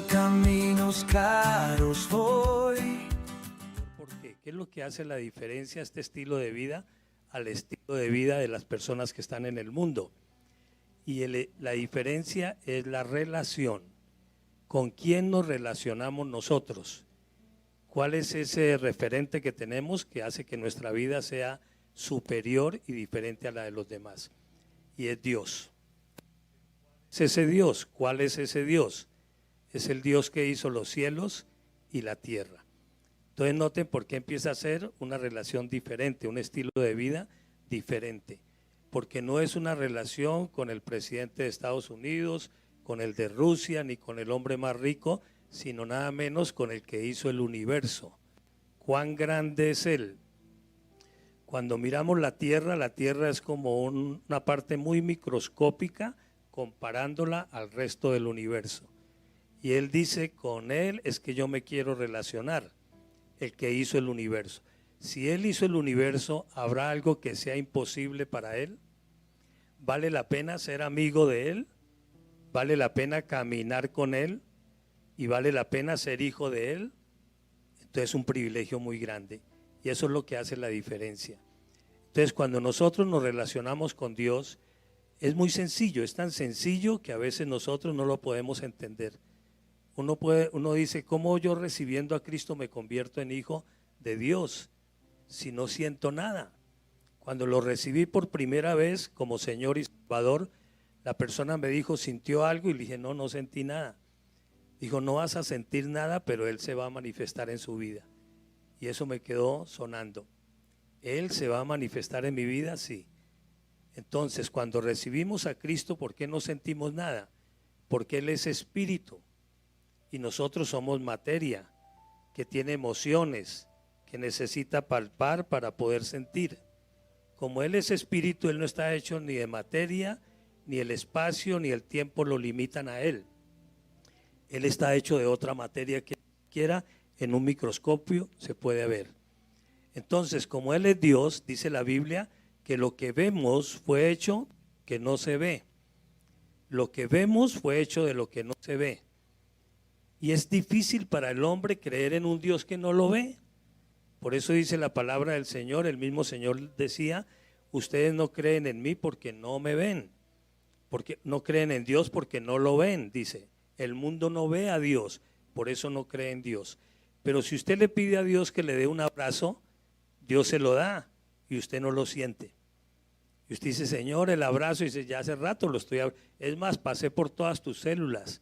caminos caros voy. ¿Por qué? ¿Qué es lo que hace la diferencia este estilo de vida al estilo de vida de las personas que están en el mundo? Y la diferencia es la relación. ¿Con quién nos relacionamos nosotros? ¿Cuál es ese referente que tenemos que hace que nuestra vida sea superior y diferente a la de los demás? Y es Dios. ¿Es ese Dios? ¿Cuál es ese Dios? Es el Dios que hizo los cielos y la tierra. Entonces noten por qué empieza a ser una relación diferente, un estilo de vida diferente. Porque no es una relación con el presidente de Estados Unidos, con el de Rusia, ni con el hombre más rico, sino nada menos con el que hizo el universo. ¿Cuán grande es Él? Cuando miramos la Tierra es como una parte muy microscópica comparándola al resto del universo. Y Él dice, con Él es que yo me quiero relacionar, el que hizo el universo. Si Él hizo el universo, ¿habrá algo que sea imposible para Él? ¿Vale la pena ser amigo de Él? ¿Vale la pena caminar con Él? ¿Y vale la pena ser hijo de Él? Entonces es un privilegio muy grande y eso es lo que hace la diferencia. Entonces cuando nosotros nos relacionamos con Dios es muy sencillo, es tan sencillo que a veces nosotros no lo podemos entender. Uno dice, ¿cómo yo recibiendo a Cristo me convierto en hijo de Dios si no siento nada? Cuando lo recibí por primera vez como Señor y Salvador, la persona me dijo, ¿sintió algo? Y le dije, no, no sentí nada. Dijo, no vas a sentir nada, pero Él se va a manifestar en su vida. Y eso me quedó sonando. Él se va a manifestar en mi vida, sí. Entonces, cuando recibimos a Cristo, ¿por qué no sentimos nada? Porque Él es espíritu y nosotros somos materia, que tiene emociones, que necesita palpar para poder sentir. Como Él es espíritu, Él no está hecho ni de materia, ni el espacio, ni el tiempo lo limitan a Él. Él está hecho de otra materia que quiera en un microscopio se puede ver. Entonces, como Él es Dios, dice la Biblia, que lo que vemos fue hecho que no se ve. Lo que vemos fue hecho de lo que no se ve. Y es difícil para el hombre creer en un Dios que no lo ve. Por eso dice la palabra del Señor, el mismo Señor decía, ustedes no creen en mí porque no me ven. Porque no creen en Dios porque no lo ven, dice. El mundo no ve a Dios, por eso no cree en Dios. Pero si usted le pide a Dios que le dé un abrazo, Dios se lo da y usted no lo siente. Y usted dice, Señor, el abrazo, y dice, ya hace rato lo estoy abrazando. Es más, pasé por todas tus células,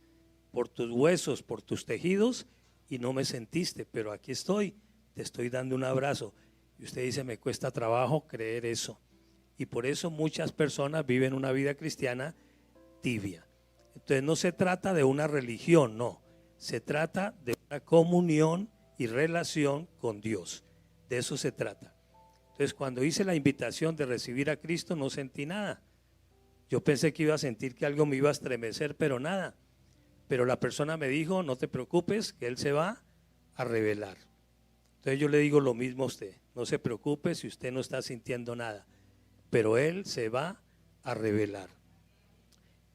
por tus huesos, por tus tejidos y no me sentiste, pero aquí estoy, te estoy dando un abrazo. Y usted dice, me cuesta trabajo creer eso. Y por eso muchas personas viven una vida cristiana tibia. Entonces no se trata de una religión, no, se trata de una comunión y relación con Dios, de eso se trata. Entonces cuando hice la invitación de recibir a Cristo no sentí nada, yo pensé que iba a sentir que algo me iba a estremecer, pero nada, pero la persona me dijo, no te preocupes, que Él se va a revelar. Entonces yo le digo lo mismo a usted, no se preocupe si usted no está sintiendo nada, pero Él se va a revelar.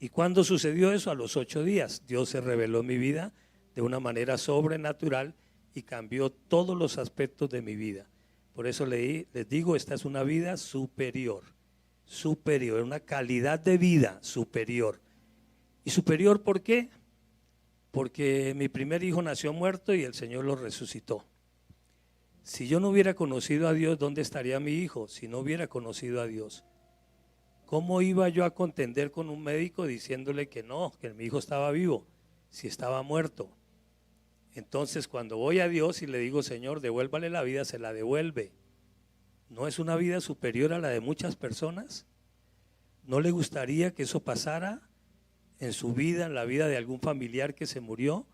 ¿Y cuándo sucedió eso? A los 8 días. Dios se reveló en mi vida de una manera sobrenatural y cambió todos los aspectos de mi vida. Por eso les digo, esta es una vida superior, una calidad de vida superior. ¿Y superior por qué? Porque mi primer hijo nació muerto y el Señor lo resucitó. Si yo no hubiera conocido a Dios, ¿dónde estaría mi hijo? Si no hubiera conocido a Dios. ¿Cómo iba yo a contender con un médico diciéndole que no, que mi hijo estaba vivo, si estaba muerto? Entonces cuando voy a Dios y le digo, Señor, devuélvale la vida, se la devuelve. ¿No es una vida superior a la de muchas personas? ¿No le gustaría que eso pasara en su vida, en la vida de algún familiar que se murió?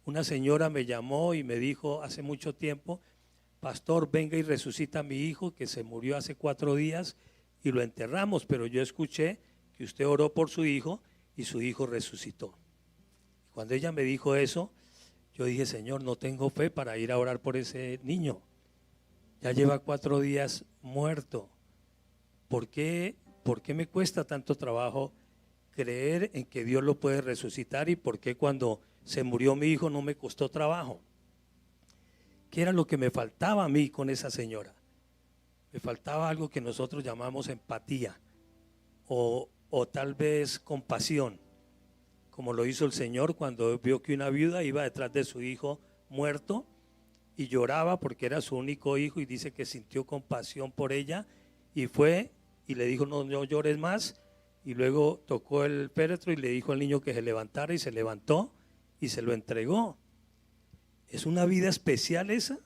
Una señora me llamó y me dijo hace mucho tiempo, pastor, venga y resucita a mi hijo que se murió hace 4 días y lo enterramos, pero yo escuché que usted oró por su hijo y su hijo resucitó. Cuando ella me dijo eso, yo dije, Señor, no tengo fe para ir a orar por ese niño. Ya lleva 4 días muerto. ¿Por qué me cuesta tanto trabajo creer en que Dios lo puede resucitar? ¿Y por qué cuando se murió mi hijo, no me costó trabajo. ¿Qué era lo que me faltaba a mí con esa señora? Me faltaba algo que nosotros llamamos empatía o tal vez compasión, como lo hizo el Señor cuando vio que una viuda iba detrás de su hijo muerto y lloraba porque era su único hijo, y dice que sintió compasión por ella y fue y le dijo: no llores más, y luego tocó el féretro y le dijo al niño que se levantara, y se levantó y se lo entregó. Es una vida especial esa.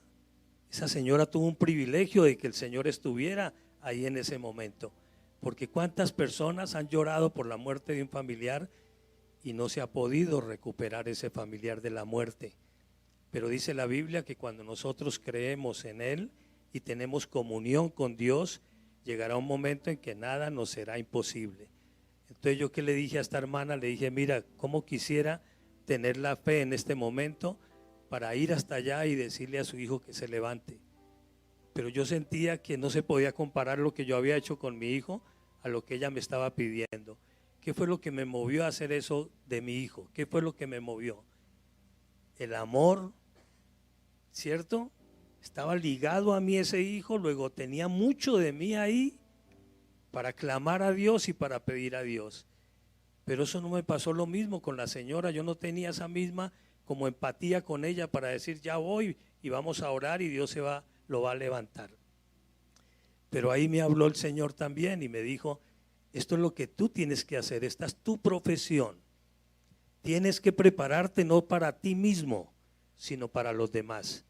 Esa señora tuvo un privilegio de que el Señor estuviera ahí en ese momento, porque cuántas personas han llorado por la muerte de un familiar y no se ha podido recuperar ese familiar de la muerte. Pero dice la Biblia que cuando nosotros creemos en Él y tenemos comunión con Dios, llegará un momento en que nada nos será imposible. Entonces yo, ¿qué le dije a esta hermana? Le dije: mira, cómo quisiera tener la fe en este momento para ir hasta allá y decirle a su hijo que se levante. Pero yo sentía que no se podía comparar lo que yo había hecho con mi hijo a lo que ella me estaba pidiendo. ¿Qué fue lo que me movió a hacer eso de mi hijo? ¿Qué fue lo que me movió? El amor, ¿cierto? Estaba ligado a mí ese hijo, luego tenía mucho de mí ahí para clamar a Dios y para pedir a Dios. Pero eso no me pasó lo mismo con la señora. Yo no tenía esa misma como empatía con ella para decir: ya voy y vamos a orar y Dios lo va a levantar. Pero ahí me habló el Señor también y me dijo: esto es lo que tú tienes que hacer, esta es tu profesión. Tienes que prepararte no para ti mismo, sino para los demás.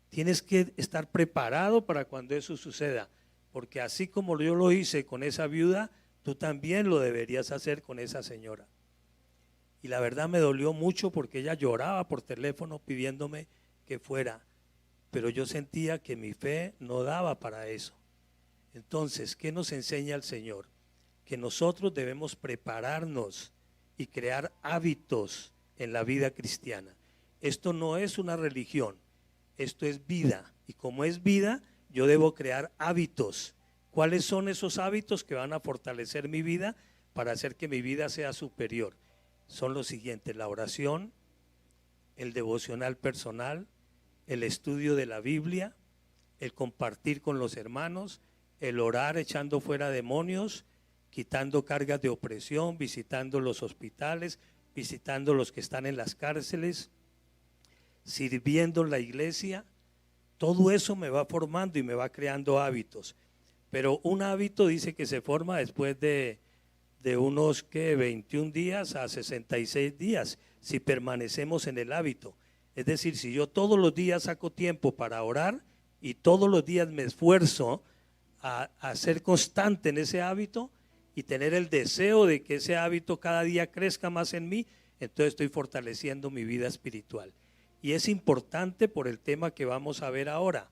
Tienes que estar preparado para cuando eso suceda, porque así como yo lo hice con esa viuda, tú también lo deberías hacer con esa señora. Y la verdad me dolió mucho porque ella lloraba por teléfono pidiéndome que fuera, pero yo sentía que mi fe no daba para eso. Entonces, ¿qué nos enseña el Señor? Que nosotros debemos prepararnos y crear hábitos en la vida cristiana. Esto no es una religión, esto es vida, y como es vida, yo debo crear hábitos. ¿Cuáles son esos hábitos que van a fortalecer mi vida para hacer que mi vida sea superior? Son los siguientes: la oración, el devocional personal, el estudio de la Biblia, el compartir con los hermanos, el orar echando fuera demonios, quitando cargas de opresión, visitando los hospitales, visitando los que están en las cárceles, sirviendo en la iglesia. Todo eso me va formando y me va creando hábitos. Pero un hábito dice que se forma después de unos 21 días a 66 días, si permanecemos en el hábito. Es decir, si yo todos los días saco tiempo para orar y todos los días me esfuerzo a ser constante en ese hábito y tener el deseo de que ese hábito cada día crezca más en mí, entonces estoy fortaleciendo mi vida espiritual. Y es importante por el tema que vamos a ver ahora,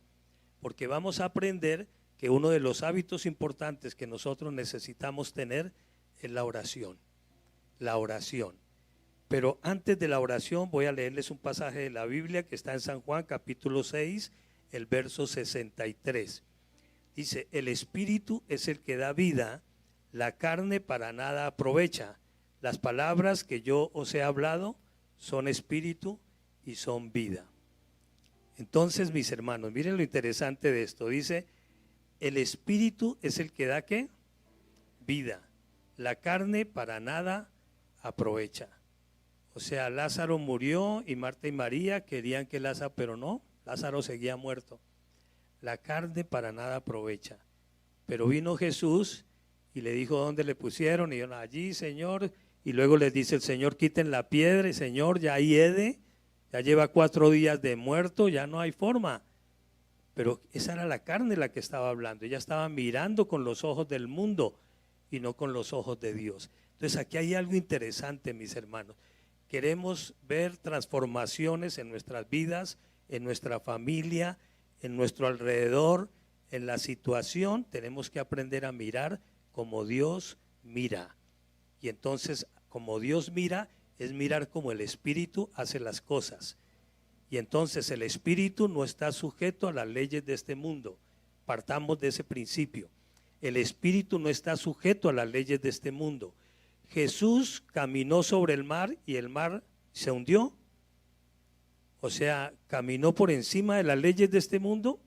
porque vamos a aprender que uno de los hábitos importantes que nosotros necesitamos tener es la oración. La oración. Pero antes de la oración voy a leerles un pasaje de la Biblia que está en San Juan capítulo 6, el verso 63. Dice: el espíritu es el que da vida, la carne para nada aprovecha. Las palabras que yo os he hablado son espíritu y son vida. Entonces, mis hermanos, miren lo interesante de esto. Dice: el espíritu es el que da ¿qué? Vida. La carne para nada aprovecha. O sea, Lázaro murió y Marta y María querían que Lázaro, pero no, Lázaro seguía muerto. La carne para nada aprovecha. Pero vino Jesús y le dijo dónde le pusieron, y dijeron: allí, Señor. Y luego les dice el Señor: quiten la piedra. Y Señor, ya hiede, ya lleva 4 días de muerto, ya no hay forma. Pero esa era la carne la que estaba hablando. Ella estaba mirando con los ojos del mundo y no con los ojos de Dios. Entonces aquí hay algo interesante, mis hermanos. Queremos ver transformaciones en nuestras vidas, en nuestra familia, en nuestro alrededor, en la situación. Tenemos que aprender a mirar como Dios mira. Y entonces, como Dios mira, es mirar como el Espíritu hace las cosas. Y entonces el Espíritu no está sujeto a las leyes de este mundo. Partamos de ese principio. El Espíritu no está sujeto a las leyes de este mundo. Jesús caminó sobre el mar y el mar se hundió, O sea, caminó por encima de las leyes de este mundo.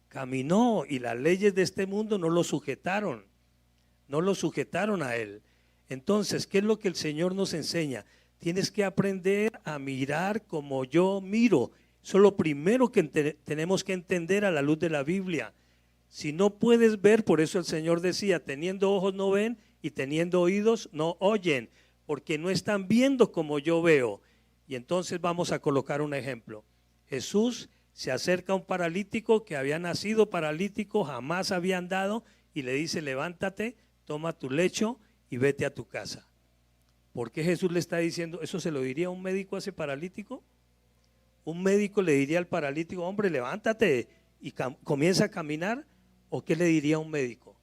Caminó y las leyes de este mundo no lo sujetaron a él. Entonces, ¿qué es lo que el Señor nos enseña? Tienes que aprender a mirar como yo miro. Eso es lo primero que tenemos que entender a la luz de la Biblia. Si no puedes ver, por eso el Señor decía, teniendo ojos no ven y teniendo oídos no oyen, porque no están viendo como yo veo. Y entonces vamos a colocar un ejemplo. Jesús se acerca a un paralítico que había nacido paralítico, jamás había andado, y le dice, levántate, toma tu lecho y vete a tu casa. ¿Por qué Jesús le está diciendo? ¿Eso se lo diría un médico a ese paralítico? Un médico le diría al paralítico, hombre, levántate y comienza a caminar. ¿O qué le diría un médico?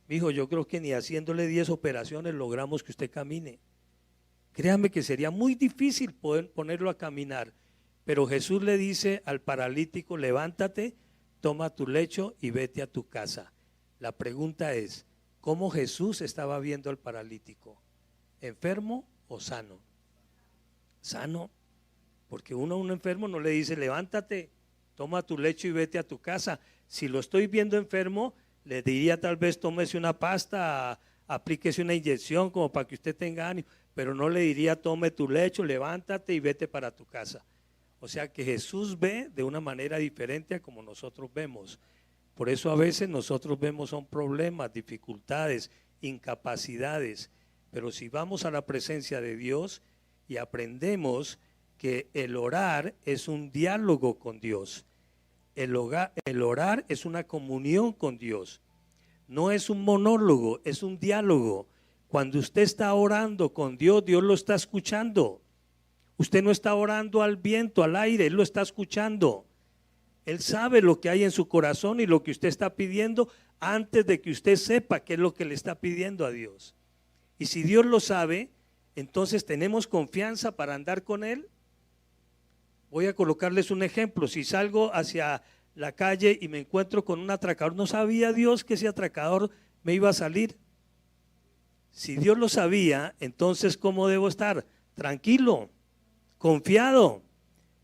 Mijo, yo creo que ni haciéndole 10 operaciones logramos que usted camine. Créame que sería muy difícil poder ponerlo a caminar. Pero Jesús le dice al paralítico, levántate, toma tu lecho y vete a tu casa. La pregunta es, ¿cómo Jesús estaba viendo al paralítico? ¿Enfermo o sano? Sano, porque uno a un enfermo no le dice, levántate, toma tu lecho y vete a tu casa. Si lo estoy viendo enfermo, le diría tal vez tómese una pasta, aplíquese una inyección como para que usted tenga ánimo, pero no le diría tome tu lecho, levántate y vete para tu casa. O sea que Jesús ve de una manera diferente a como nosotros vemos. Por eso a veces nosotros vemos son problemas, dificultades, incapacidades, pero si vamos a la presencia de Dios y aprendemos que el orar es un diálogo con Dios. El orar es una comunión con Dios, no es un monólogo, es un diálogo. Cuando usted está orando con Dios, Dios lo está escuchando. Usted no está orando al viento, al aire, Él lo está escuchando. Él sabe lo que hay en su corazón y lo que usted está pidiendo antes de que usted sepa qué es lo que le está pidiendo a Dios. Y si Dios lo sabe, entonces tenemos confianza para andar con Él. Voy a colocarles un ejemplo. Si salgo hacia la calle y me encuentro con un atracador, ¿no sabía Dios que ese atracador me iba a salir? Si Dios lo sabía, entonces ¿cómo debo estar? Tranquilo, confiado,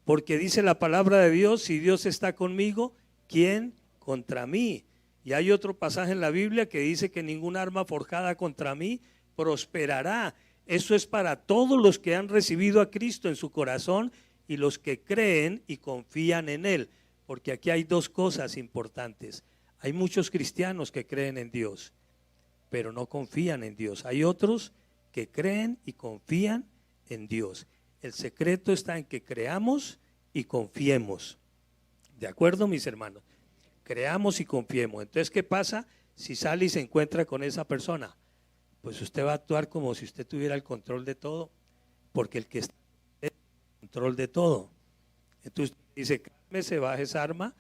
porque dice la palabra de Dios, si Dios está conmigo, ¿quién contra mí? Y hay otro pasaje en la Biblia que dice que ninguna arma forjada contra mí prosperará. Eso es para todos los que han recibido a Cristo en su corazón y los que creen y confían en Él, porque aquí hay dos cosas importantes. Hay muchos cristianos que creen en Dios, pero no confían en Dios. Hay otros que creen y confían en Dios. El secreto está en que creamos y confiemos. ¿De acuerdo, mis hermanos? Creamos y confiemos. Entonces, ¿qué pasa si sale y se encuentra con esa persona? Pues usted va a actuar como si usted tuviera el control de todo, porque el que está control de todo. Entonces dice, cálmese, baje esa arma,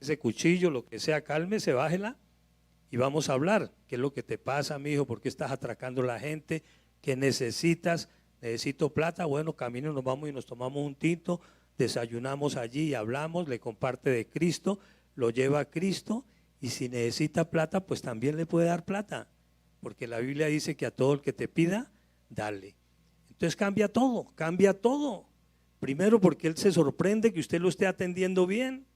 ese cuchillo, lo que sea, cálmese, bájela y vamos a hablar. ¿Qué es lo que te pasa, mi hijo? ¿Por qué estás atracando a la gente? ¿Qué necesitas? Necesito plata. Bueno, camino, nos vamos y nos tomamos un tinto, desayunamos allí y hablamos, le comparte de Cristo, lo lleva a Cristo y si necesita plata, pues también le puede dar plata, porque la Biblia dice que a todo el que te pida, dale. Entonces cambia todo, cambia todo. Primero porque Él se sorprende que usted lo esté atendiendo bien.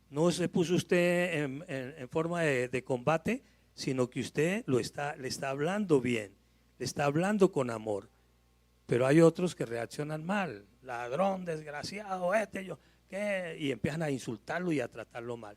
No se puso usted en forma de combate, sino que usted le está hablando bien, le está hablando con amor. Pero hay otros que reaccionan mal, ladrón, desgraciado, ¿qué? Y empiezan a insultarlo y a tratarlo mal.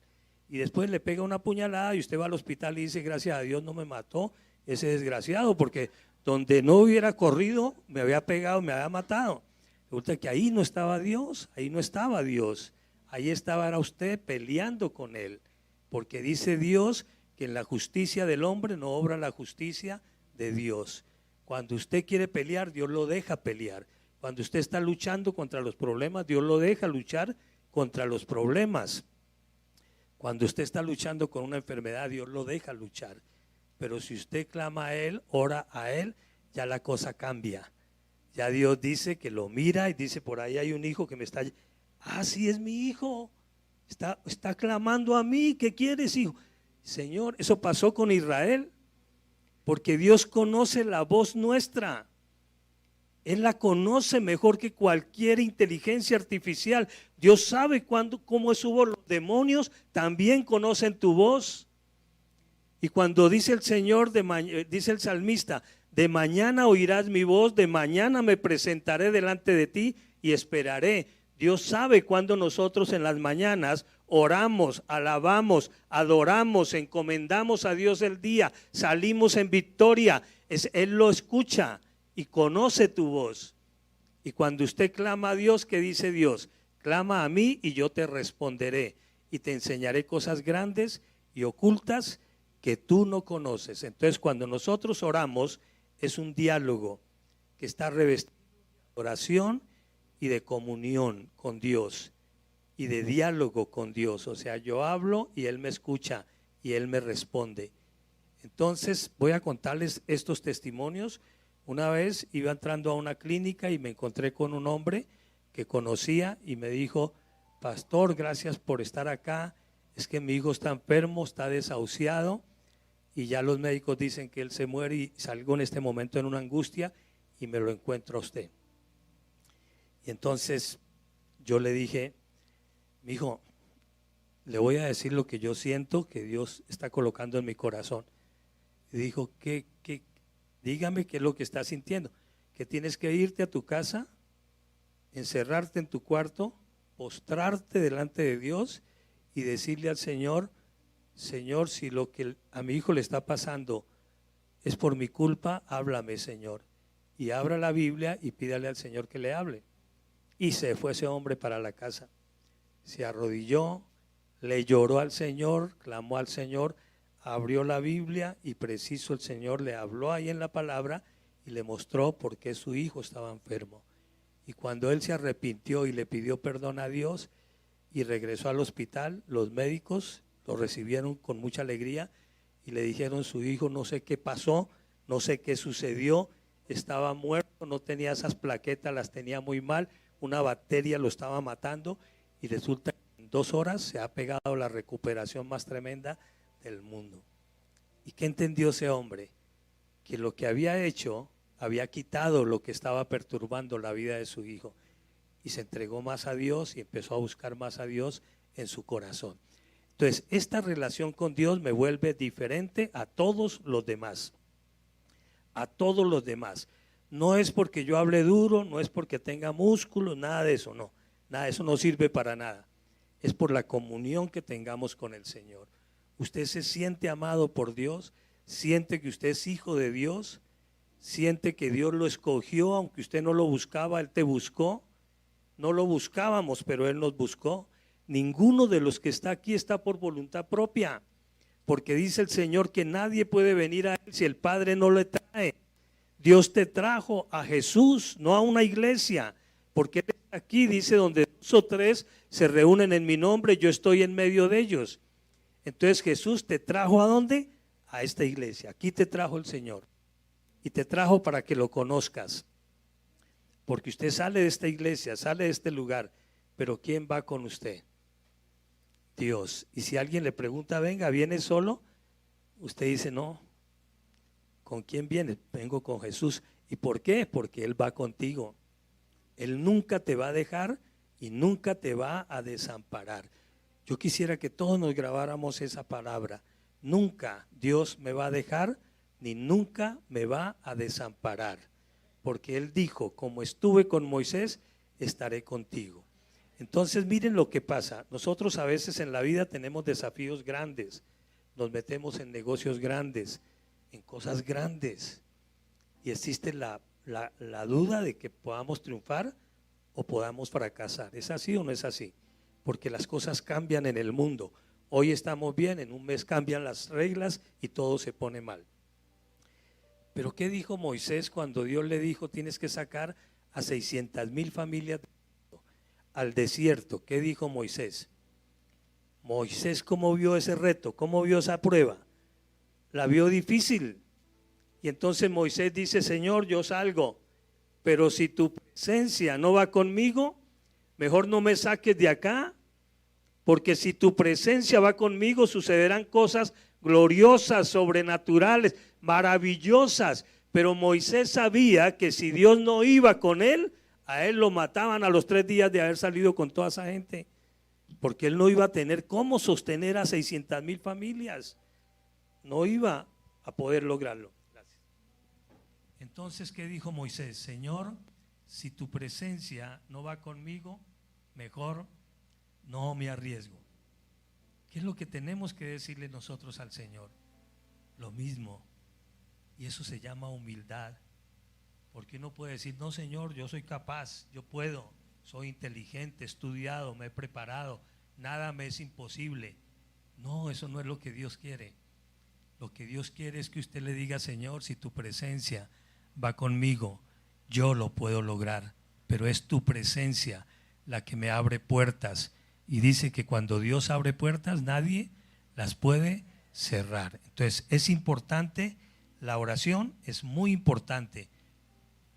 Y después le pega una puñalada y usted va al hospital y dice, gracias a Dios no me mató ese desgraciado, porque donde no hubiera corrido me había pegado, me había matado. Resulta que ahí no estaba Dios, ahí no estaba Dios, ahí estaba era usted peleando con Él, porque dice Dios que en la justicia del hombre no obra la justicia de Dios. Cuando usted quiere pelear, Dios lo deja pelear. Cuando usted está luchando contra los problemas, Dios lo deja luchar contra los problemas. Cuando usted está luchando con una enfermedad, Dios lo deja luchar. Pero si usted clama a Él, ora a Él, ya la cosa cambia. Ya Dios dice que lo mira y dice, por ahí hay un hijo que me está... Ah, sí es mi hijo, está clamando a mí, ¿qué quieres, hijo? Señor, eso pasó con Israel, porque Dios conoce la voz nuestra. Él la conoce mejor que cualquier inteligencia artificial. Dios sabe cómo es su voz. Los demonios también conocen tu voz. Y cuando dice el Señor, dice el salmista, de mañana oirás mi voz, de mañana me presentaré delante de ti y esperaré. Dios sabe cuando nosotros en las mañanas oramos, alabamos, adoramos, encomendamos a Dios el día, salimos en victoria. Él lo escucha y conoce tu voz. Y cuando usted clama a Dios, ¿qué dice Dios? Clama a mí y yo te responderé y te enseñaré cosas grandes y ocultas que tú no conoces. Entonces, cuando nosotros oramos, es un diálogo que está revestido de oración y de comunión con Dios y de diálogo con Dios. O sea, yo hablo y Él me escucha y Él me responde. Entonces, voy a contarles estos testimonios. Una vez iba entrando a una clínica y me encontré con un hombre que conocía y me dijo: pastor, gracias por estar acá. Es que mi hijo está enfermo, está desahuciado y ya los médicos dicen que él se muere y salgo en este momento en una angustia y me lo encuentro a usted. Y entonces yo le dije: mi hijo, le voy a decir lo que yo siento que Dios está colocando en mi corazón. Y dijo: dígame qué es lo que está sintiendo. Que tienes que irte a tu casa, encerrarte en tu cuarto, postrarte delante de Dios y decirle al Señor: Señor, si lo que a mi hijo le está pasando es por mi culpa, háblame, Señor. Y abra la Biblia y pídale al Señor que le hable. Y se fue ese hombre para la casa. Se arrodilló, le lloró al Señor, clamó al Señor, abrió la Biblia y preciso el Señor le habló ahí en la palabra y le mostró por qué su hijo estaba enfermo. Y cuando él se arrepintió y le pidió perdón a Dios y regresó al hospital, los médicos lo recibieron con mucha alegría y le dijeron: su hijo no sé qué pasó, no sé qué sucedió, estaba muerto, no tenía esas plaquetas, las tenía muy mal, una bacteria lo estaba matando y resulta que en 2 horas se ha pegado la recuperación más tremenda del mundo. ¿Y qué entendió ese hombre? Que lo que había hecho había quitado lo que estaba perturbando la vida de su hijo y se entregó más a Dios y empezó a buscar más a Dios en su corazón. Entonces, esta relación con Dios me vuelve diferente a todos los demás. A todos los demás. No es porque yo hable duro, no es porque tenga músculos, nada de eso, no. Nada de eso no sirve para nada. Es por la comunión que tengamos con el Señor. Usted se siente amado por Dios, siente que usted es hijo de Dios, siente que Dios lo escogió, aunque usted no lo buscaba, Él te buscó. No lo buscábamos, pero Él nos buscó. Ninguno de los que está aquí está por voluntad propia, porque dice el Señor que nadie puede venir a Él si el Padre no le trae. Dios te trajo a Jesús, no a una iglesia, porque Él está aquí, dice, donde 2 o 3 se reúnen en mi nombre, yo estoy en medio de ellos. Entonces Jesús te trajo ¿a dónde? A esta iglesia. Aquí te trajo el Señor y te trajo para que lo conozcas, porque usted sale de esta iglesia, sale de este lugar, pero ¿quién va con usted? Dios. Y si alguien le pregunta: venga, ¿viene solo? Usted dice: no. ¿Con quién viene? Vengo con Jesús. ¿Y por qué? Porque Él va contigo. Él nunca te va a dejar y nunca te va a desamparar. Yo quisiera que todos nos grabáramos esa palabra. Nunca Dios me va a dejar ni nunca me va a desamparar. Porque Él dijo: como estuve con Moisés, estaré contigo. Entonces miren lo que pasa. Nosotros a veces en la vida tenemos desafíos grandes, nos metemos en negocios grandes, en cosas grandes, y existe la duda de que podamos triunfar o podamos fracasar. ¿Es así o no es así? Porque las cosas cambian en el mundo. Hoy estamos bien, en un mes cambian las reglas y todo se pone mal. Pero ¿qué dijo Moisés cuando Dios le dijo: tienes que sacar a 600,000 familias al desierto? ¿Qué dijo Moisés? Moisés, ¿cómo vio ese reto? ¿Cómo vio esa prueba? La vio difícil. Y entonces Moisés dice: Señor, yo salgo, pero si tu presencia no va conmigo, mejor no me saques de acá, porque si tu presencia va conmigo, sucederán cosas gloriosas, sobrenaturales, maravillosas, Pero Moisés sabía que si Dios no iba con él, a él lo mataban a los 3 días de haber salido con toda esa gente, porque él no iba a tener cómo sostener a 600,000 familias, no iba a poder lograrlo. Gracias. Entonces, ¿qué dijo Moisés? Señor, si tu presencia no va conmigo, mejor no me arriesgo. ¿Qué es lo que tenemos que decirle nosotros al Señor? Lo mismo. Y eso se llama humildad. Porque uno puede decir, no Señor, yo soy capaz, yo puedo, soy inteligente, estudiado, me he preparado, nada me es imposible. No, eso no es lo que Dios quiere. Lo que Dios quiere es que usted le diga, Señor, si tu presencia va conmigo, yo lo puedo lograr, pero es tu presencia la que me abre puertas. Y dice que cuando Dios abre puertas, nadie las puede cerrar. Entonces, es importante, la oración es muy importante.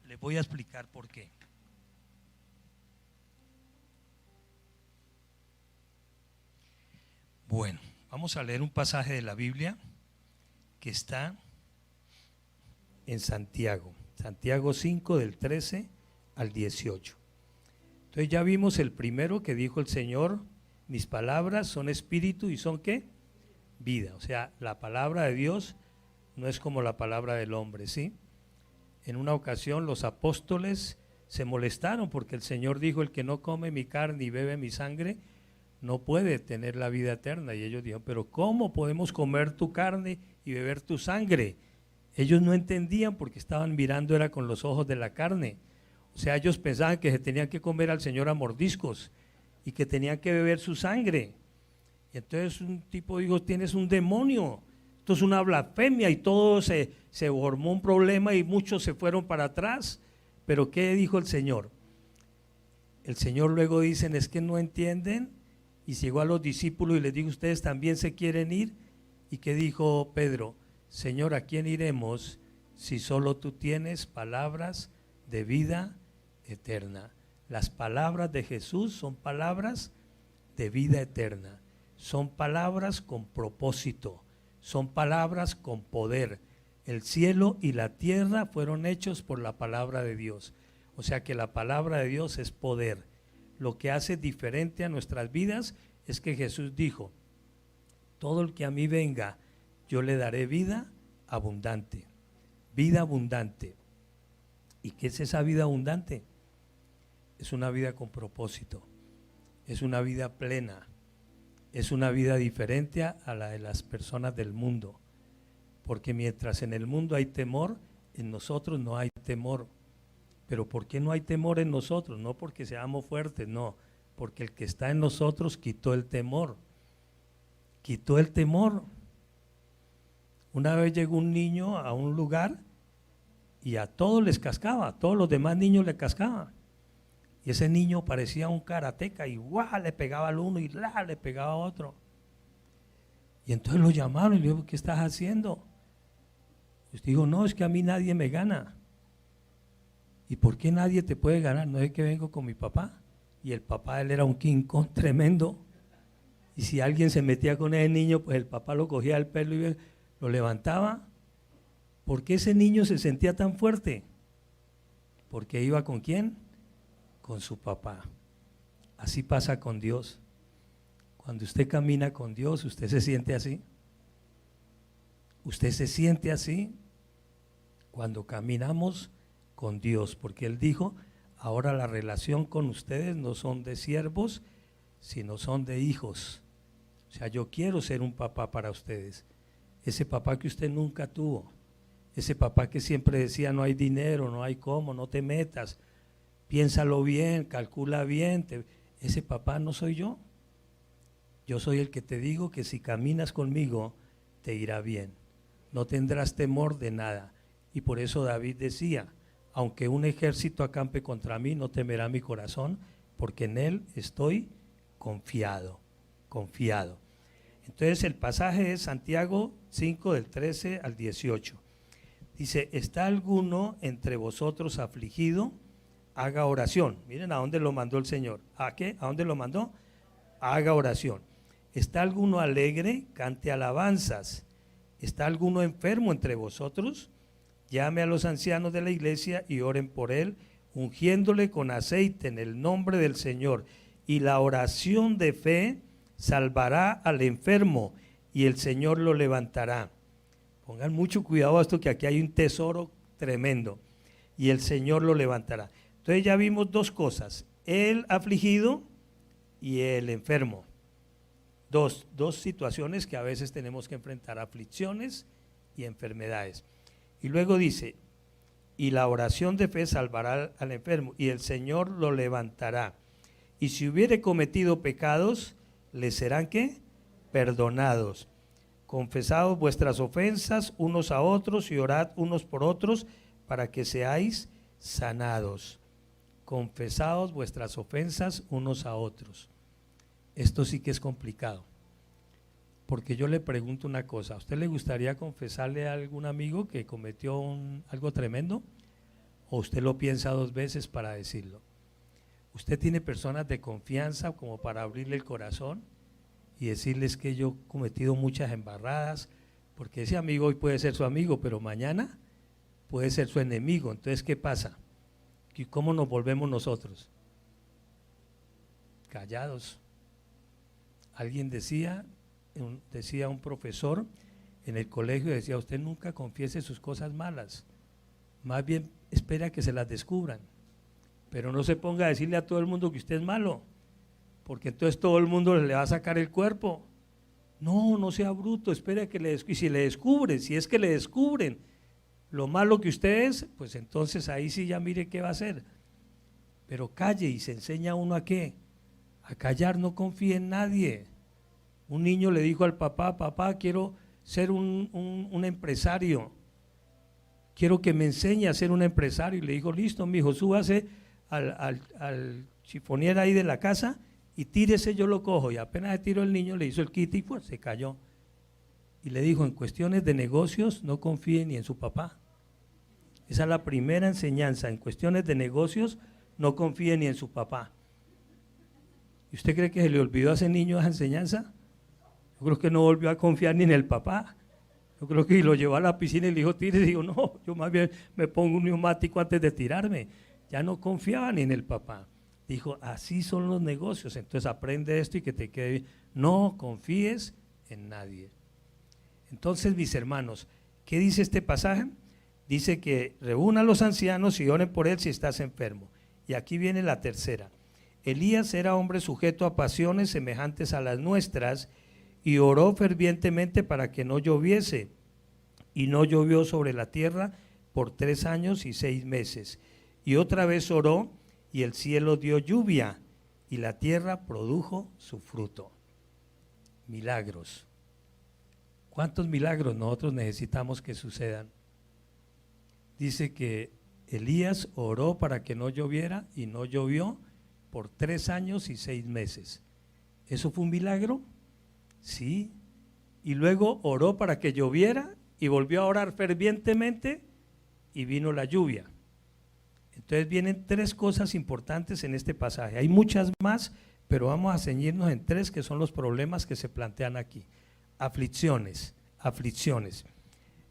Le voy a explicar por qué. Bueno, vamos a leer un pasaje de la Biblia que está en Santiago 5 del 13 al 18. Entonces ya vimos el primero que dijo el Señor, mis palabras son espíritu y son ¿qué? Vida. O sea, la palabra de Dios no es como la palabra del hombre, ¿sí? En una ocasión los apóstoles se molestaron porque el Señor dijo, el que no come mi carne y bebe mi sangre no puede tener la vida eterna. Y ellos dijeron, pero ¿cómo podemos comer tu carne y beber tu sangre? Ellos no entendían porque estaban mirando era con los ojos de la carne. O sea, ellos pensaban que se tenían que comer al Señor a mordiscos y que tenían que beber su sangre. Y entonces un tipo dijo, tienes un demonio, esto es una blasfemia, y todo se formó un problema y muchos se fueron para atrás. Pero ¿qué dijo el Señor? El Señor luego dicen, es que no entienden, y llegó a los discípulos y les dijo, ustedes también se quieren ir. ¿Y qué dijo Pedro? Señor, ¿a quién iremos si solo tú tienes palabras de vida eterna? Las palabras de Jesús son palabras de vida eterna, son palabras con propósito, son palabras con poder. El cielo y la tierra fueron hechos por la palabra de Dios. O sea que la palabra de Dios es poder. Lo que hace diferente a nuestras vidas es que Jesús dijo, todo el que a mí venga, yo le daré vida abundante. Vida abundante. ¿Y qué es esa vida abundante? Es una vida con propósito, es una vida plena, es una vida diferente a la de las personas del mundo. Porque mientras en el mundo hay temor, en nosotros no hay temor. Pero ¿por qué no hay temor en nosotros? No porque seamos fuertes, no, porque el que está en nosotros quitó el temor. Quitó el temor. Una vez llegó un niño a un lugar y a todos les cascaba, a todos los demás niños le cascaba. Y ese niño parecía un karateca y ¡guau! Le pegaba al uno y le pegaba a otro. Y entonces lo llamaron y le dijo, ¿qué estás haciendo? Pues dijo, no, es que a mí nadie me gana. ¿Y por qué nadie te puede ganar? No es que vengo con mi papá. Y el papá de él era un King Kong tremendo. Y si alguien se metía con ese niño, pues el papá lo cogía del pelo y lo levantaba. ¿Por qué ese niño se sentía tan fuerte? Porque iba ¿con quién? Con su papá. Así pasa con Dios. Cuando usted camina con Dios, ¿usted se siente así? ¿Usted se siente así? Cuando caminamos con Dios, porque Él dijo, ahora la relación con ustedes no son de siervos, sino son de hijos. O sea, yo quiero ser un papá para ustedes. Ese papá que usted nunca tuvo, ese papá que siempre decía no hay dinero, no hay cómo, no te metas, piénsalo bien, calcula bien, ese papá no soy yo. Yo soy el que te digo que si caminas conmigo te irá bien, no tendrás temor de nada. Y por eso David decía, aunque un ejército acampe contra mí, no temerá mi corazón, porque en él estoy confiado, confiado. Entonces el pasaje es Santiago 5 del 13 al 18. Dice, ¿está alguno entre vosotros afligido? Haga oración. Miren a dónde lo mandó el Señor. ¿A qué? ¿A dónde lo mandó? Haga oración. ¿Está alguno alegre? Cante alabanzas. ¿Está alguno enfermo entre vosotros? llame a los ancianos de la iglesia y oren por él, ungiéndole con aceite en el nombre del Señor. Y la oración de fe salvará al enfermo y el Señor lo levantará. Pongan mucho cuidado a esto, que aquí hay un tesoro tremendo. Y el Señor lo levantará. Entonces ya vimos dos cosas, el afligido y el enfermo. Dos situaciones que a veces tenemos que enfrentar, aflicciones y enfermedades. Y luego dice, y la oración de fe salvará al enfermo y el Señor lo levantará. Y si hubiere cometido pecados, le serán ¿qué? Perdonados. Confesaos vuestras ofensas unos a otros y orad unos por otros para que seáis sanados. Confesaos vuestras ofensas unos a otros. Esto sí que es complicado, porque yo le pregunto una cosa, ¿a usted le gustaría confesarle a algún amigo que cometió algo tremendo? ¿O usted lo piensa dos veces para decirlo? ¿Usted tiene personas de confianza como para abrirle el corazón y decirles que yo he cometido muchas embarradas? Porque ese amigo hoy puede ser su amigo, pero mañana puede ser su enemigo. Entonces, ¿qué pasa? ¿Y cómo nos volvemos nosotros? Callados. Alguien decía un profesor en el colegio, decía, usted nunca confiese sus cosas malas, más bien espera que se las descubran, pero no se ponga a decirle a todo el mundo que usted es malo, porque entonces todo el mundo le va a sacar el cuerpo. No sea bruto, espera que y si le descubren, si es que le descubren lo malo que usted es, pues entonces ahí sí ya mire qué va a hacer. Pero calle, y se enseña uno a qué, a callar, no confíe en nadie. Un niño le dijo al papá, papá, quiero ser un empresario, quiero que me enseñe a ser un empresario. Y le dijo, listo, mijo, súbase al chifonier ahí de la casa y tírese, yo lo cojo. Y apenas se tiró el niño, le hizo el quite y pues se cayó. Y le dijo, en cuestiones de negocios no confíe ni en su papá. Esa es la primera enseñanza, en cuestiones de negocios no confíe ni en su papá. ¿Y usted cree que se le olvidó a ese niño esa enseñanza? Yo creo que no volvió a confiar ni en el papá. Yo creo que lo llevó a la piscina y le dijo, tire, y dijo, no, yo más bien me pongo un neumático antes de tirarme. Ya no confiaba ni en el papá. Dijo, así son los negocios, entonces aprende esto y que te quede bien. No confíes en nadie. Entonces, mis hermanos, ¿qué dice este pasaje? Dice que reúna a los ancianos y oren por él si estás enfermo. Y aquí viene la tercera. Elías era hombre sujeto a pasiones semejantes a las nuestras y oró fervientemente para que no lloviese. Y no llovió sobre la tierra por 3 años y 6 meses. Y otra vez oró y el cielo dio lluvia y la tierra produjo su fruto. Milagros. ¿Cuántos milagros nosotros necesitamos que sucedan? Dice que Elías oró para que no lloviera y no llovió por 3 años y 6 meses. ¿Eso fue un milagro? Sí. Y luego oró para que lloviera y volvió a orar fervientemente y vino la lluvia. Entonces vienen 3 cosas importantes en este pasaje. Hay muchas más, pero vamos a ceñirnos en 3 que son los problemas que se plantean aquí. Aflicciones.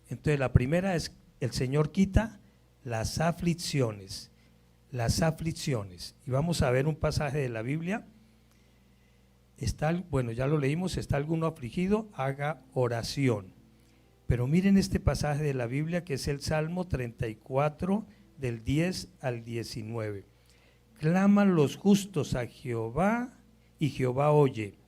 Entonces la primera es, el Señor quita las aflicciones. Y vamos a ver un pasaje de la Biblia. Bueno, ya lo leímos, está alguno afligido, haga oración. Pero miren este pasaje de la Biblia que es el Salmo 34, del 10 al 19. Claman los justos a Jehová y Jehová oye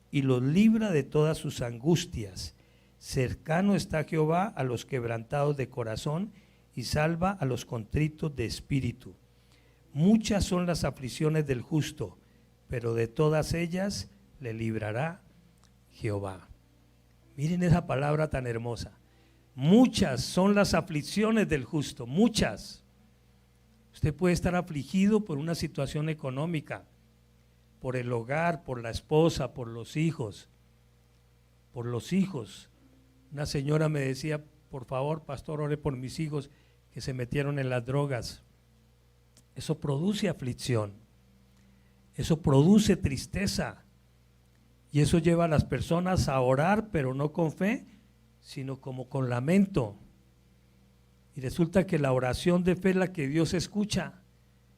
y los libra de todas sus angustias. Cercano está Jehová a los quebrantados de corazón y salva a los contritos de espíritu. Muchas son las aflicciones del justo, pero de todas ellas le librará Jehová. Miren esa palabra tan hermosa. Muchas son las aflicciones del justo, muchas. Usted puede estar afligido por una situación económica, por el hogar, por la esposa, por los hijos. Una señora me decía, por favor, pastor, ore por mis hijos que se metieron en las drogas. Eso produce aflicción, eso produce tristeza y eso lleva a las personas a orar, pero no con fe, sino como con lamento. Y resulta que la oración de fe es la que Dios escucha.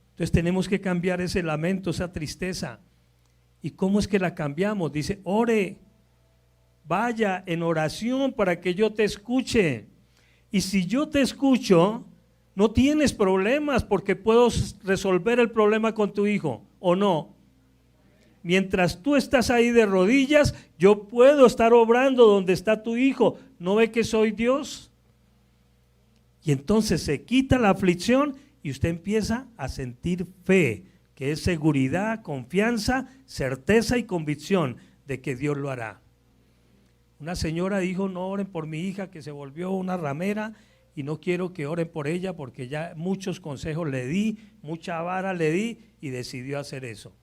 Entonces tenemos que cambiar ese lamento, esa tristeza. ¿Y cómo es que la cambiamos? Dice, ore, vaya en oración para que yo te escuche. Y si yo te escucho, no tienes problemas porque puedo resolver el problema con tu hijo, ¿o no? Mientras tú estás ahí de rodillas, yo puedo estar obrando donde está tu hijo. ¿No ve que soy Dios? Y entonces se quita la aflicción y usted empieza a sentir fe, que es seguridad, confianza, certeza y convicción de que Dios lo hará. Una señora dijo, no oren por mi hija que se volvió una ramera y no quiero que oren por ella porque ya muchos consejos le di, mucha vara le di y decidió hacer eso.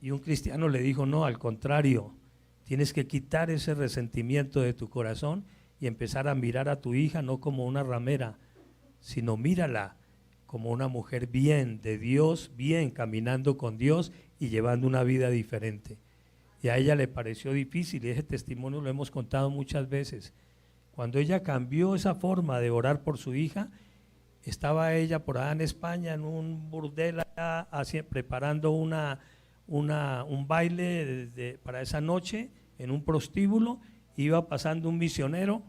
Y un cristiano le dijo, no, al contrario, tienes que quitar ese resentimiento de tu corazón y empezar a mirar a tu hija no como una ramera, sino mírala como una mujer bien, de Dios, bien, caminando con Dios y llevando una vida diferente. Y a ella le pareció difícil y ese testimonio lo hemos contado muchas veces. Cuando ella cambió esa forma de orar por su hija, estaba ella por allá en España en un burdel allá, preparando un baile para esa noche en un prostíbulo. Iba pasando un misionero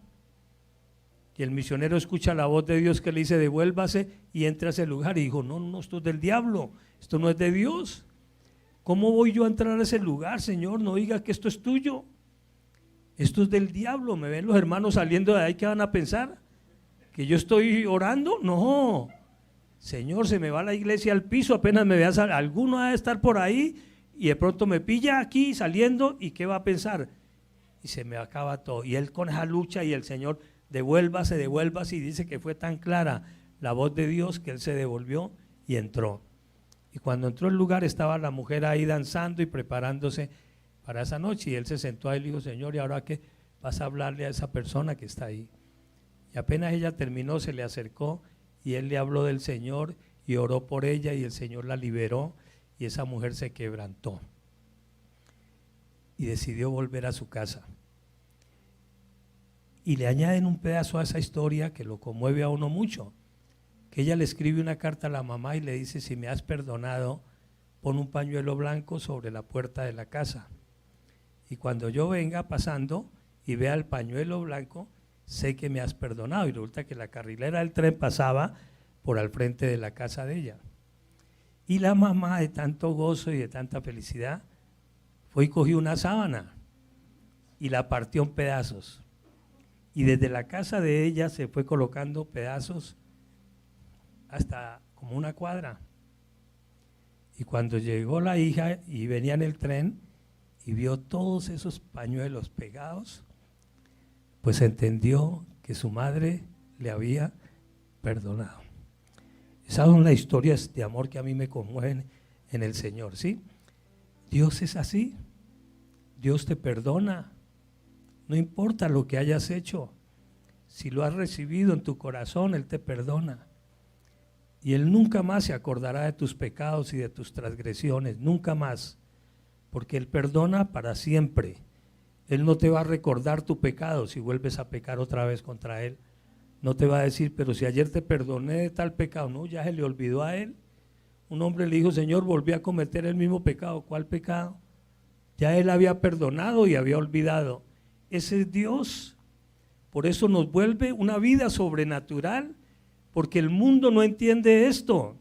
y el misionero escucha la voz de Dios que le dice devuélvase y entra a ese lugar y dijo, no, esto es del diablo, esto no es de Dios. ¿Cómo voy yo a entrar a ese lugar, Señor? No diga que esto es tuyo, esto es del diablo. ¿Me ven los hermanos saliendo de ahí? ¿Qué van a pensar? ¿Que yo estoy orando? No, Señor, se me va la iglesia al piso, apenas me vea salir, alguno ha de estar por ahí y de pronto me pilla aquí saliendo y ¿qué va a pensar? Y se me acaba todo. Y él con esa lucha y el Señor, devuélvase y dice que fue tan clara la voz de Dios que él se devolvió y entró. Y cuando entró al lugar estaba la mujer ahí danzando y preparándose para esa noche y él se sentó ahí y le dijo, Señor, ¿y ahora qué vas a hablarle a esa persona que está ahí? Y apenas ella terminó se le acercó y él le habló del Señor y oró por ella y el Señor la liberó y esa mujer se quebrantó y decidió volver a su casa. Y le añaden un pedazo a esa historia que lo conmueve a uno mucho, que ella le escribe una carta a la mamá y le dice, si me has perdonado, pon un pañuelo blanco sobre la puerta de la casa. Y cuando yo venga pasando y vea el pañuelo blanco, sé que me has perdonado. Y resulta que la carrilera del tren pasaba por al frente de la casa de ella. Y la mamá, de tanto gozo y de tanta felicidad, fue y cogió una sábana y la partió en pedazos. Y desde la casa de ella se fue colocando pedazos hasta como una cuadra. Y cuando llegó la hija y venía en el tren y vio todos esos pañuelos pegados, pues entendió que su madre le había perdonado. Esas son las historias de amor que a mí me conmueven en el Señor, ¿sí? Dios es así, Dios te perdona, no importa lo que hayas hecho, si lo has recibido en tu corazón, Él te perdona. Y Él nunca más se acordará de tus pecados y de tus transgresiones, nunca más, porque Él perdona para siempre. Él no te va a recordar tu pecado si vuelves a pecar otra vez contra Él. No te va a decir, pero si ayer te perdoné de tal pecado, no, ya se le olvidó a Él. Un hombre le dijo, Señor, volví a cometer el mismo pecado. ¿Cuál pecado? Ya Él había perdonado y había olvidado. Ese es Dios. Por eso nos vuelve una vida sobrenatural, porque el mundo no entiende esto.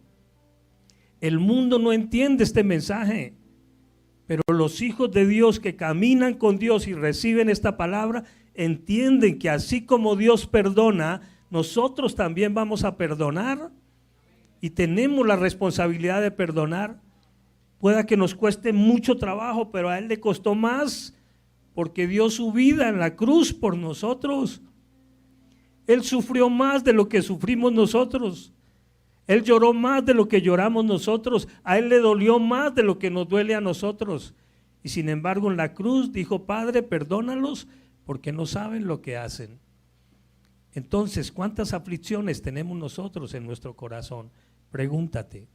El mundo no entiende este mensaje. Pero los hijos de Dios que caminan con Dios y reciben esta palabra, entienden que así como Dios perdona, nosotros también vamos a perdonar y tenemos la responsabilidad de perdonar. Pueda que nos cueste mucho trabajo, pero a Él le costó más porque dio su vida en la cruz por nosotros. Él sufrió más de lo que sufrimos nosotros. Él lloró más de lo que lloramos nosotros. A Él le dolió más de lo que nos duele a nosotros. Y sin embargo en la cruz dijo, Padre, perdónalos porque no saben lo que hacen. Entonces, ¿cuántas aflicciones tenemos nosotros en nuestro corazón? Pregúntate,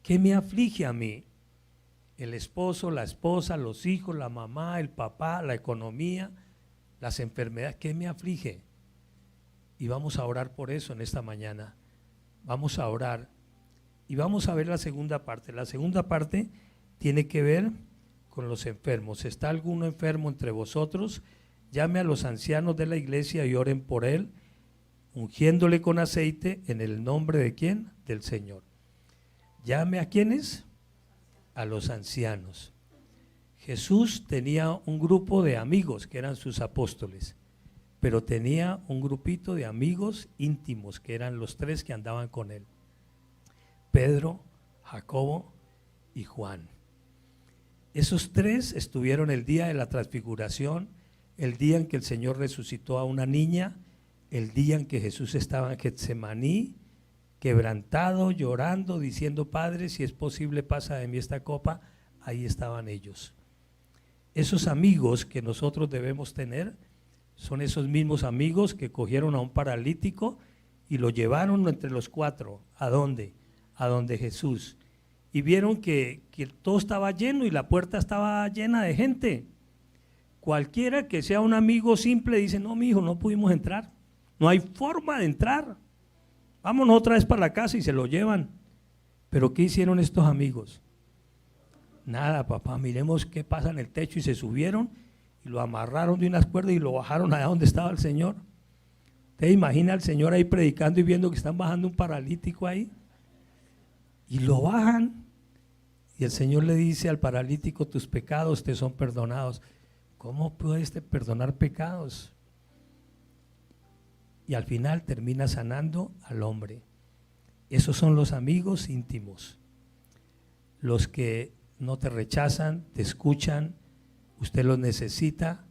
¿qué me aflige a mí? El esposo, la esposa, los hijos, la mamá, el papá, la economía, las enfermedades, ¿qué me aflige? Y vamos a orar por eso en esta mañana. Vamos a orar y vamos a ver la segunda parte. La segunda parte tiene que ver con los enfermos. ¿Está alguno enfermo entre vosotros? Llame a los ancianos de la iglesia y oren por él, ungiéndole con aceite en el nombre de ¿quién? Del Señor. ¿Llame a quiénes? A los ancianos. Jesús tenía un grupo de amigos que eran sus apóstoles, pero tenía un grupito de amigos íntimos que eran los 3 que andaban con él: Pedro, Jacobo y Juan. Esos 3 estuvieron el día de la transfiguración, el día en que el Señor resucitó a una niña, el día en que Jesús estaba en Getsemaní, quebrantado, llorando, diciendo: Padre, si es posible, pasa de mí esta copa. Ahí estaban ellos. Esos amigos que nosotros debemos tener son esos mismos amigos que cogieron a un paralítico y lo llevaron entre los 4. ¿A dónde? A donde Jesús. Y vieron que todo estaba lleno y la puerta estaba llena de gente. Cualquiera que sea un amigo simple dice: no, mi hijo, no pudimos entrar. No hay forma de entrar. Vámonos otra vez para la casa, y se lo llevan. Pero ¿qué hicieron estos amigos? Nada, papá, miremos qué pasa en el techo, y se subieron y lo amarraron de unas cuerdas y lo bajaron allá donde estaba el Señor. ¿Usted imagina al Señor ahí predicando y viendo que están bajando un paralítico ahí? Y lo bajan, y el Señor le dice al paralítico: tus pecados te son perdonados. ¿Cómo puedes perdonar pecados? Y al final termina sanando al hombre. Esos son los amigos íntimos, los que no te rechazan, te escuchan, usted los necesita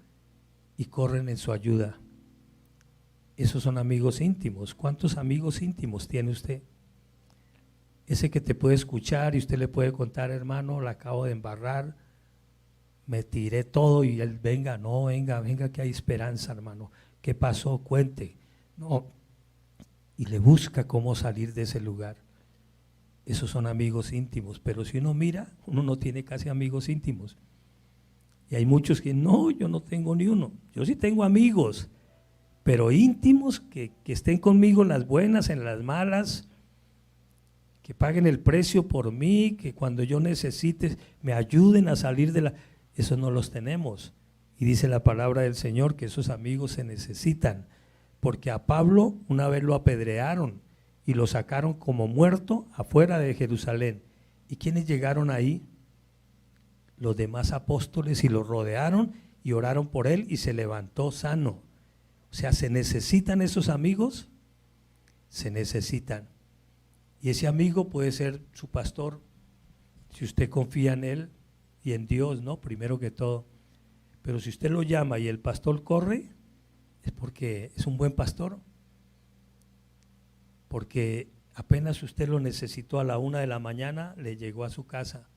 y corren en su ayuda. Esos son amigos íntimos. ¿Cuántos amigos íntimos tiene usted? Ese que te puede escuchar y usted le puede contar: hermano, la acabo de embarrar, me tiré todo, y él: venga, no, venga que hay esperanza, hermano. ¿Qué pasó? Cuente. No, y le busca cómo salir de ese lugar. Esos son amigos íntimos. Pero si uno mira, uno no tiene casi amigos íntimos. Y hay muchos que: no, yo no tengo ni uno. Yo sí tengo amigos, pero íntimos que estén conmigo en las buenas, en las malas, que paguen el precio por mí, que cuando yo necesite me ayuden a salir de la… Esos no los tenemos. Y dice la palabra del Señor que esos amigos se necesitan, porque a Pablo una vez lo apedrearon y lo sacaron como muerto afuera de Jerusalén. ¿Y quiénes llegaron ahí? Los demás apóstoles, y lo rodearon y oraron por él y se levantó sano. O sea, ¿se necesitan esos amigos? Se necesitan. Y ese amigo puede ser su pastor, si usted confía en él y en Dios, ¿no? Primero que todo. Pero si usted lo llama y el pastor corre, es porque es un buen pastor. Porque apenas usted lo necesitó a la 1 de la mañana, le llegó a su casa.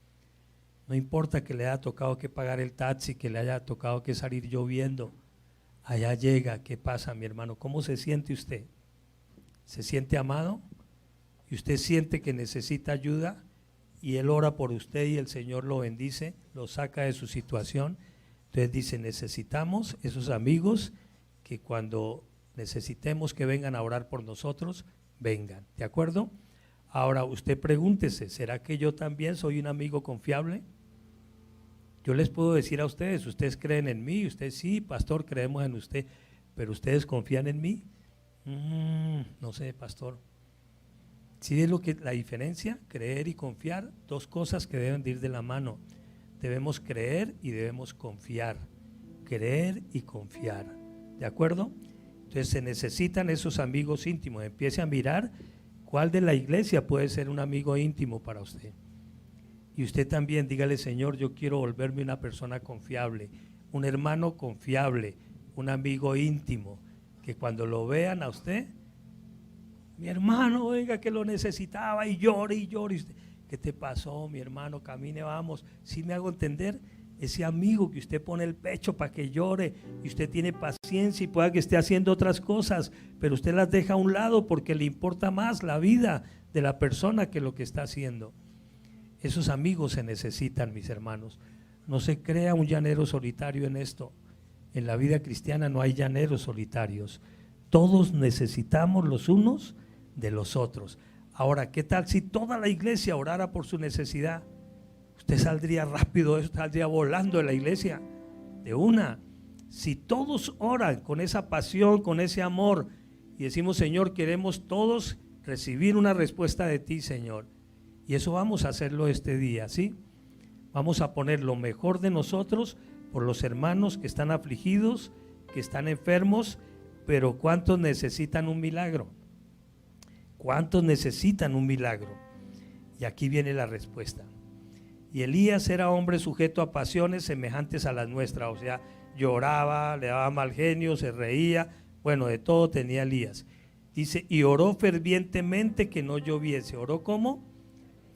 No importa que le haya tocado que pagar el taxi, que le haya tocado que salir lloviendo, allá llega. ¿Qué pasa, mi hermano? ¿Cómo se siente usted? ¿Se siente amado? ¿Y usted siente que necesita ayuda? Y él ora por usted y el Señor lo bendice, lo saca de su situación. Entonces dice: necesitamos esos amigos que cuando necesitemos que vengan a orar por nosotros, vengan. ¿De acuerdo? Ahora usted pregúntese: ¿será que yo también soy un amigo confiable? Yo les puedo decir a ustedes: ustedes creen en mí, ustedes sí, pastor, creemos en usted, pero ¿ustedes confían en mí? No sé, pastor. ¿Sí es lo que la diferencia? Creer y confiar, dos cosas que deben de ir de la mano. Debemos creer y debemos confiar. Creer y confiar. ¿De acuerdo? Entonces se necesitan esos amigos íntimos. Empiece a mirar cuál de la iglesia puede ser un amigo íntimo para usted. Y usted también dígale: Señor, yo quiero volverme una persona confiable, un hermano confiable, un amigo íntimo, que cuando lo vean a usted: mi hermano, venga que lo necesitaba, y llore y llore. ¿Qué te pasó, mi hermano? Camine, vamos. ¿Sí me hago entender? Ese amigo que usted pone el pecho para que llore y usted tiene paciencia y pueda que esté haciendo otras cosas, pero usted las deja a un lado porque le importa más la vida de la persona que lo que está haciendo. Esos amigos se necesitan, mis hermanos. No se crea un llanero solitario en esto. En la vida cristiana no hay llaneros solitarios. Todos necesitamos los unos de los otros. Ahora, ¿qué tal si toda la iglesia orara por su necesidad? Usted saldría rápido, saldría volando de la iglesia, de una. Si todos oran con esa pasión, con ese amor, y decimos, Señor, queremos todos recibir una respuesta de ti, Señor. Y eso vamos a hacerlo este día, ¿sí? Vamos a poner lo mejor de nosotros por los hermanos que están afligidos, que están enfermos, pero ¿cuántos necesitan un milagro? ¿Cuántos necesitan un milagro? Y aquí viene la respuesta. Y Elías era hombre sujeto a pasiones semejantes a las nuestras, o sea, lloraba, le daba mal genio, se reía, bueno, de todo tenía Elías. Dice, y oró fervientemente que no lloviese. ¿Oró cómo?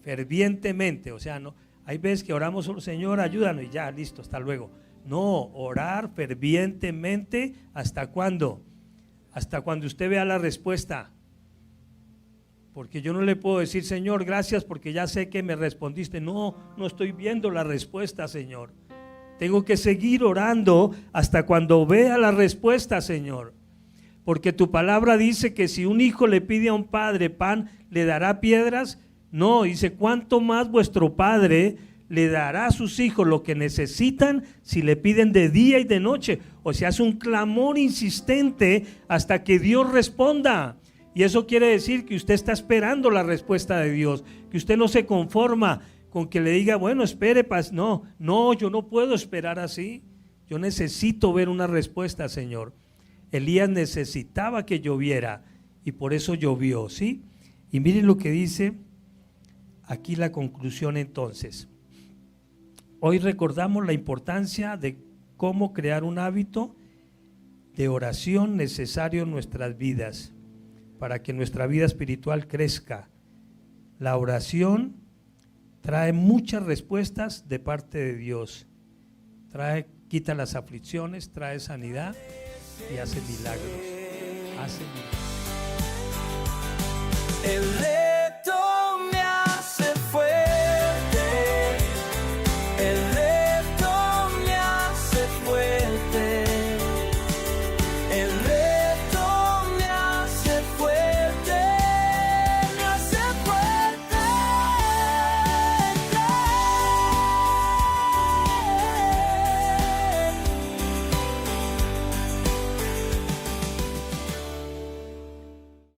Fervientemente, o sea, no, hay veces que oramos, Señor, ayúdanos, y ya, listo, hasta luego. No, orar fervientemente, ¿hasta cuándo? Hasta cuando usted vea la respuesta. Porque yo no le puedo decir, Señor, gracias porque ya sé que me respondiste. No, no estoy viendo la respuesta, Señor. Tengo que seguir orando hasta cuando vea la respuesta, Señor. Porque tu palabra dice que si un hijo le pide a un padre pan, ¿le dará piedras? No, dice, ¿cuánto más vuestro Padre le dará a sus hijos lo que necesitan si le piden de día y de noche? O sea, es un clamor insistente hasta que Dios responda. Y eso quiere decir que usted está esperando la respuesta de Dios, que usted no se conforma con que le diga, bueno, espere, no, yo no puedo esperar así. Yo necesito ver una respuesta, Señor. Elías necesitaba que lloviera y por eso llovió, ¿sí? Y miren lo que dice aquí la conclusión entonces. Hoy recordamos la importancia de cómo crear un hábito de oración necesario en nuestras vidas, para que nuestra vida espiritual crezca. La oración trae muchas respuestas de parte de Dios. Quita las aflicciones, trae sanidad y hace milagros. Hace milagros.